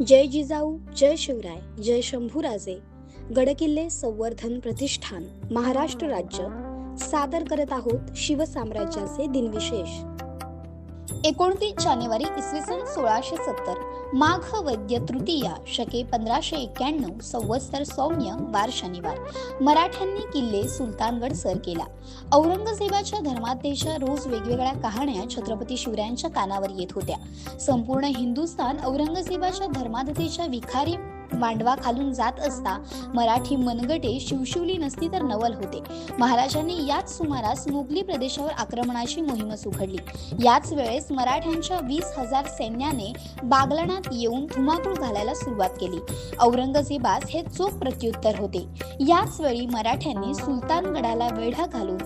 जय जिजाऊ, जय शिवराय, जय शंभूराजे. गडकिल्ले संवर्धन प्रतिष्ठान महाराष्ट्र राज्य सादर करत आहोत शिवसाम्राज्याचे दिनविशेष. 29 जानेवारी इसवी सन 1670 माघ वैद्य तृतीया शके 1591 संवत्सर सौम्य वार शनिवार मराठ्यांनी किल्ले सुलतानगड सर केला. औरंगजेबाच्या धर्मातेच्या रोज वेगवेगळ्या कहाण्या छत्रपती शिवरायांच्या कानावर येत होत्या. संपूर्ण हिंदुस्थान औरंगजेबाच्या धर्माधतेच्या विखारी मांडवा खालून जात असता मराठी मनगटे शिवशिवली नसती तर नवल होते. महाराजांनी याच सुमारास मोगली प्रदेशावर आक्रमणाची मोहीम उघडली. याच वेळेस मराठ्यांच्या 20,000 सैन्याने बागलाणात येऊन धुमाकूळ घालायला सुरुवात केली. औरंगजेबास हे चोख प्रत्युत्तर होते. याच वेळी मराठ्यांनी सुलतानगडाला वेढा घालून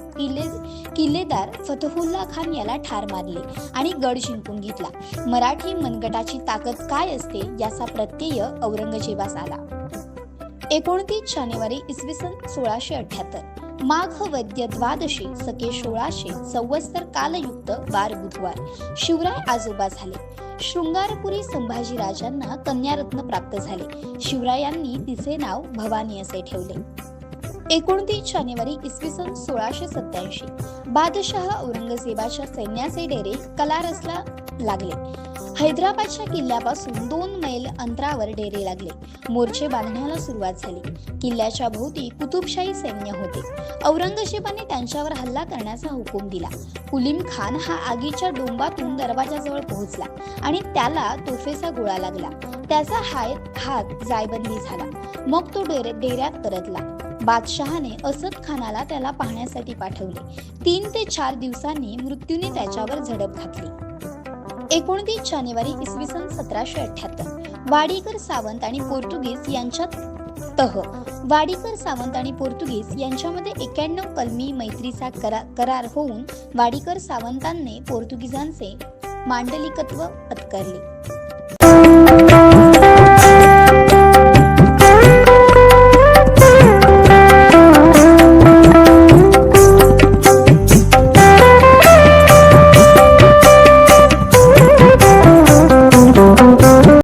किल्लेदार फतहुल्ला खान याला ठार मारले आणि गड जिंकून घेतला. मराठी मनगटाची ताकद काय असते याचा प्रत्यय औरंगजेबास आला. 29 जानेवारी इसवी सन 1678 माघ वैद्य द्वादशी सके 1600 संवत्सर कालयुक्त वार बुधवार शिवराय आजोबा झाले. शृंगारपुरी संभाजी राजांना कन्यारत्न प्राप्त झाले. शिवरायांनी तिचे नाव भवानी असे ठेवले. 29 जानेवारी इसवी सन 1687 बादशाह औरंगजेबाच्या सैन्याचे डेरे कलारसला लागले. हैदराबादच्या किल्ल्यापासून 2 मैल अंतरावर डेरे लागले. मोर्चे बांधण्याला सुरुवात झाली. किल्ल्याच्या भोवती कुतुबशाही सैन्य होते. औरंगजेबाने त्यांच्यावर हल्ला करण्याचा हुकूम दिला. कुलीम खान हा आगीच्या डोंबातून दरवाजाजवळ पोहोचला आणि त्याला तोफेचा गोळा लागला. त्याचा हात जायबंदी झाला. मग तो डेऱ्यात परतला. बादशहाने असद खानाला त्याला पाहण्यासाठी पाठवले. 3 ते 4 दिवसांनी मृत्यूने त्याच्यावर झडप घातली. 29 जानेवारी इसवी सन 1778 वाडीकर सावंत आणि पोर्तुगीज यांच्यात वाडीकर सावंत आणि पोर्तुगीज यांच्यामध्ये 91 कलमी मैत्रीचा करार होऊन वाडीकर सावंतांनी पोर्तुगीजांचे मांडलिकत्व पत्करले.